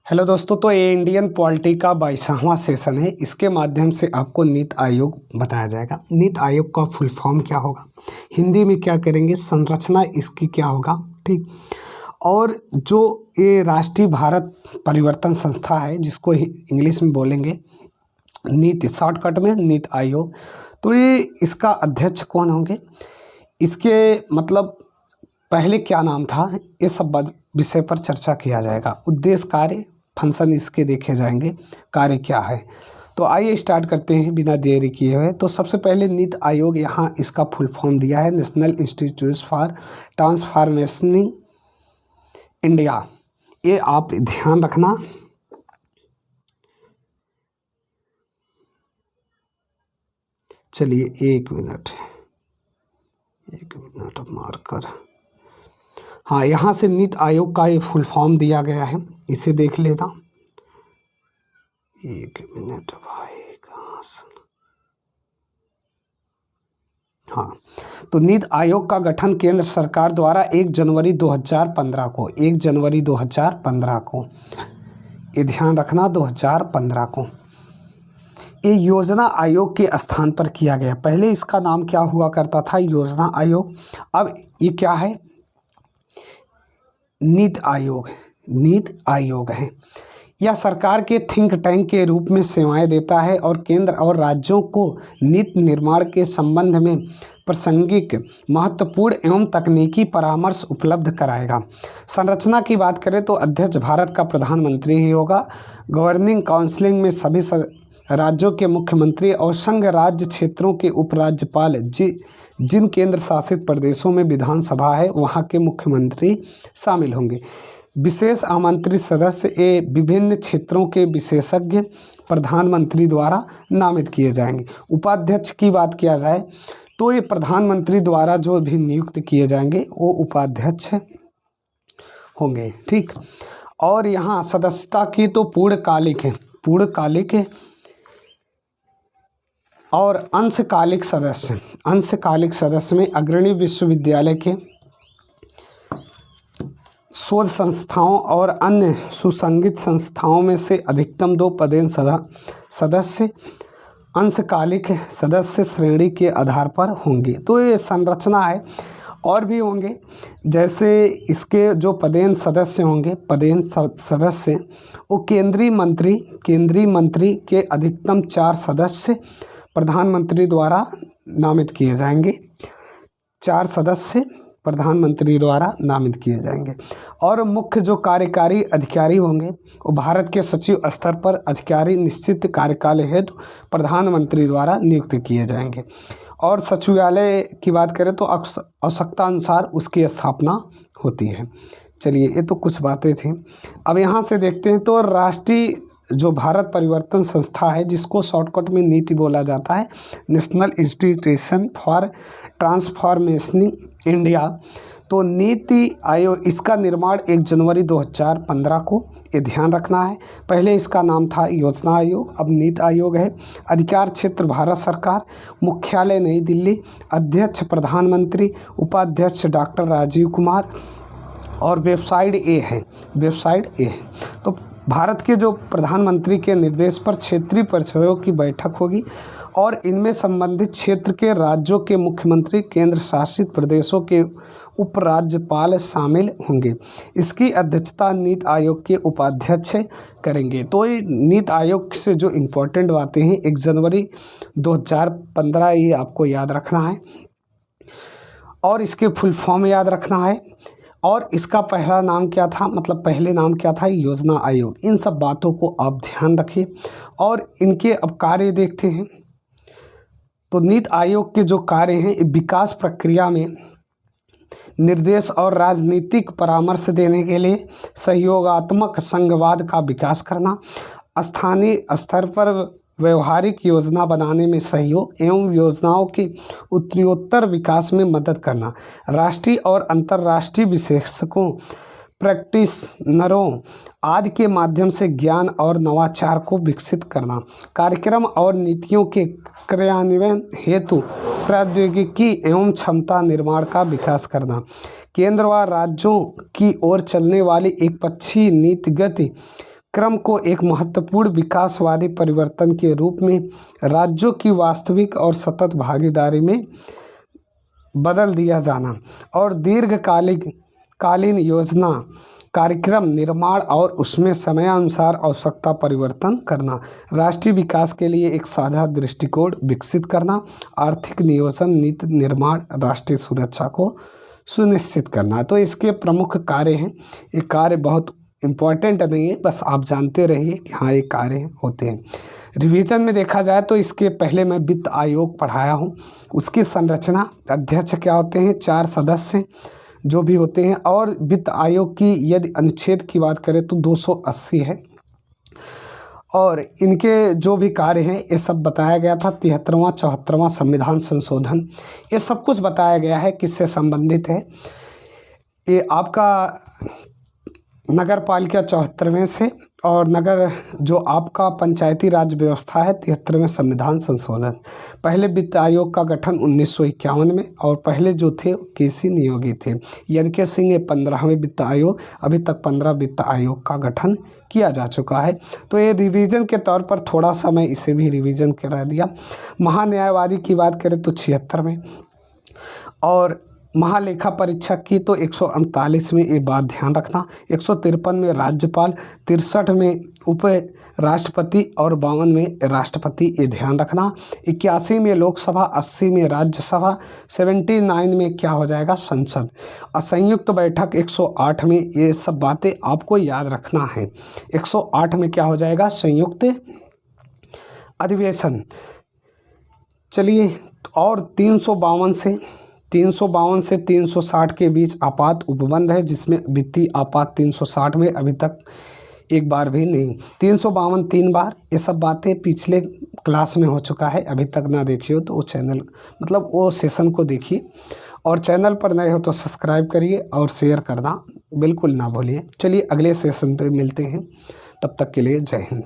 Hello दोस्तों, तो ये इंडियन पॉलिटी का 22वां सेशन है। इसके माध्यम से आपको नीति आयोग बताया जाएगा। नीति आयोग का फुल फॉर्म क्या होगा, हिंदी में क्या करेंगे, संरचना इसकी क्या होगा, ठीक। और जो ये राष्ट्रीय भारत परिवर्तन संस्था है, जिसको इंग्लिश में बोलेंगे नीति, शॉर्टकट में नीति आयोग, तो ये इसका अध्यक्ष कौन होंगे, इसके मतलब पहले क्या नाम था, ये सब विषय पर चर्चा किया जाएगा। उद्देश्य, कार्य, फंक्शन इसके देखे जाएंगे, कार्य क्या है। तो आइए स्टार्ट करते हैं बिना देरी किए हुए। तो सबसे पहले नीति आयोग, यहाँ इसका फुल फॉर्म दिया है नेशनल इंस्टीट्यूट फॉर ट्रांसफॉर्मेशनिंग इंडिया। ये आप ध्यान रखना। चलिए एक मिनट मार्कर। हाँ, यहाँ से नीति आयोग का ये फुल फॉर्म दिया गया है, इसे देख लेना। एक मिनट भाई, कहाँ से। हाँ, तो नीति आयोग का गठन केंद्र सरकार द्वारा 1 जनवरी 2015 को, 1 जनवरी 2015 को, ये ध्यान रखना, 2015 को ये योजना आयोग के स्थान पर किया गया। पहले इसका नाम क्या हुआ करता था, योजना आयोग। अब ये क्या है, नीति आयोग। नीति आयोग है, यह सरकार के थिंक टैंक के रूप में सेवाएं देता है और केंद्र और राज्यों को नीति निर्माण के संबंध में प्रासंगिक, महत्वपूर्ण एवं तकनीकी परामर्श उपलब्ध कराएगा। संरचना की बात करें तो अध्यक्ष भारत का प्रधानमंत्री ही होगा। गवर्निंग काउंसिलिंग में सभी राज्यों के मुख्यमंत्री और संघ राज्य क्षेत्रों के उपराज्यपाल, जिन केंद्र शासित प्रदेशों में विधानसभा है वहाँ के मुख्यमंत्री शामिल होंगे। विशेष आमंत्रित सदस्य ये विभिन्न क्षेत्रों के विशेषज्ञ प्रधानमंत्री द्वारा नामित किए जाएंगे। उपाध्यक्ष की बात किया जाए तो ये प्रधानमंत्री द्वारा जो भी नियुक्त किए जाएंगे वो उपाध्यक्ष होंगे, ठीक। और यहाँ सदस्यता की तो पूर्णकालिक है, पूर्णकालिक है, और अंशकालिक सदस्य, अंशकालिक सदस्य में अग्रणी विश्वविद्यालय के शोध संस्थाओं और अन्य सुसंगठित संस्थाओं में से अधिकतम 2 पदेन सदस्य अंशकालिक सदस्य श्रेणी के आधार पर होंगे। तो ये संरचना है, और भी होंगे, जैसे इसके जो पदेन सदस्य होंगे, पदेन सदस्य वो केंद्रीय मंत्री के अधिकतम 4 सदस्य प्रधानमंत्री द्वारा नामित किए जाएंगे। 4 सदस्य प्रधानमंत्री द्वारा नामित किए जाएंगे। और मुख्य जो कार्यकारी अधिकारी होंगे वो भारत के सचिव स्तर पर अधिकारी निश्चित कार्यकाल हेतु प्रधानमंत्री द्वारा नियुक्त किए जाएंगे। और सचिवालय की बात करें तो आवश्यकता अनुसार उसकी स्थापना होती है। चलिए, ये तो कुछ बातें थी। अब यहाँ से देखते हैं तो राष्ट्रीय जो भारत परिवर्तन संस्था है, जिसको शॉर्टकट में नीति बोला जाता है, नेशनल इंस्टीट्यूशन फॉर ट्रांसफॉर्मेशनिंग इंडिया। तो नीति आयोग, इसका निर्माण 1 जनवरी 2015 को, ये ध्यान रखना है। पहले इसका नाम था योजना आयोग, अब नीति आयोग है। अधिकार क्षेत्र भारत सरकार, मुख्यालय नई दिल्ली, अध्यक्ष प्रधानमंत्री, उपाध्यक्ष डॉक्टर राजीव कुमार, और वेबसाइट ए है, वेबसाइट ए है। तो भारत के जो प्रधानमंत्री के निर्देश पर क्षेत्रीय परिषदों की बैठक होगी और इनमें संबंधित क्षेत्र के राज्यों के मुख्यमंत्री, केंद्र शासित प्रदेशों के उपराज्यपाल शामिल होंगे। इसकी अध्यक्षता नीति आयोग के उपाध्यक्ष करेंगे। तो ये नीति आयोग से जो इम्पोर्टेंट बातें हैं, 1 जनवरी 2015 ये आपको याद रखना है, और इसके फुल फॉर्म याद रखना है, और इसका पहला नाम क्या था, मतलब पहले नाम क्या था, योजना आयोग। इन सब बातों को आप ध्यान रखिए। और इनके अब कार्य देखते हैं। तो नीति आयोग के जो कार्य हैं, विकास प्रक्रिया में निर्देश और राजनीतिक परामर्श देने के लिए सहयोगात्मक संघवाद का विकास करना, स्थानीय स्तर पर व्यवहारिक योजना बनाने में सहयोग एवं योजनाओं के उत्तरोत्तर विकास में मदद करना, राष्ट्रीय और अंतर्राष्ट्रीय विशेषज्ञों, प्रैक्टिशनरों आदि के माध्यम से ज्ञान और नवाचार को विकसित करना, कार्यक्रम और नीतियों के क्रियान्वयन हेतु प्रौद्योगिकी एवं क्षमता निर्माण का विकास करना, केंद्र व राज्यों की ओर चलने वाली एक पक्षीय नीतिगत क्रम को एक महत्वपूर्ण विकासवादी परिवर्तन के रूप में राज्यों की वास्तविक और सतत भागीदारी में बदल दिया जाना और दीर्घकालीन योजना कार्यक्रम निर्माण और उसमें समयानुसार आवश्यकता परिवर्तन करना, राष्ट्रीय विकास के लिए एक साझा दृष्टिकोण विकसित करना, आर्थिक नियोजन नीति निर्माण, राष्ट्रीय सुरक्षा को सुनिश्चित करना। तो इसके प्रमुख कार्य हैं। ये कार्य बहुत इम्पॉर्टेंट नहीं है, बस आप जानते रहिए कि हाँ ये कार्य होते हैं। रिवीजन में देखा जाए तो इसके पहले मैं वित्त आयोग पढ़ाया हूँ। उसकी संरचना, अध्यक्ष क्या होते हैं, 4 सदस्य जो भी होते हैं, और वित्त आयोग की यदि अनुच्छेद की बात करें तो 280 है, और इनके जो भी कार्य हैं ये सब बताया गया था। 73वां 74वां संविधान संशोधन, ये सब कुछ बताया गया है किससे संबंधित है। ये आपका नगर पालिका 74वें से, और नगर जो आपका पंचायती राज व्यवस्था है 73वें संविधान संशोधन। पहले वित्त आयोग का गठन 1951 में, और पहले जो थे केसी नियोगी थे। NK सिंह ये 15वें वित्त आयोग, अभी तक 15 वित्त आयोग का गठन किया जा चुका है। तो ये रिवीजन के तौर पर थोड़ा सा मैं इसे भी रिवीजन करा दिया। महान्यायवादी की बात करें तो 76 में, और महालेखा परीक्षक की तो 139 में, ये बात ध्यान रखना। 153 में राज्यपाल, 63 में उप राष्ट्रपति और 52 में राष्ट्रपति, ये ध्यान रखना। 81 में लोकसभा, 80 में राज्यसभा, 79 में क्या हो जाएगा, संसद। असंयुक्त बैठक 108 में, ये सब बातें आपको याद रखना है। 108 में क्या हो जाएगा, संयुक्त अधिवेशन। चलिए, और 352 से 360 के बीच आपात उपबंध है, जिसमें वित्तीय आपात 360 में अभी तक एक बार भी नहीं। 352 3 बार, ये सब बातें पिछले क्लास में हो चुका है। अभी तक ना देखिए हो तो वो चैनल, मतलब वो सेशन को देखिए, और चैनल पर नए हो तो सब्सक्राइब करिए और शेयर करना बिल्कुल ना भूलिए। चलिए अगले सेशन पे मिलते हैं, तब तक के लिए जय हिंद।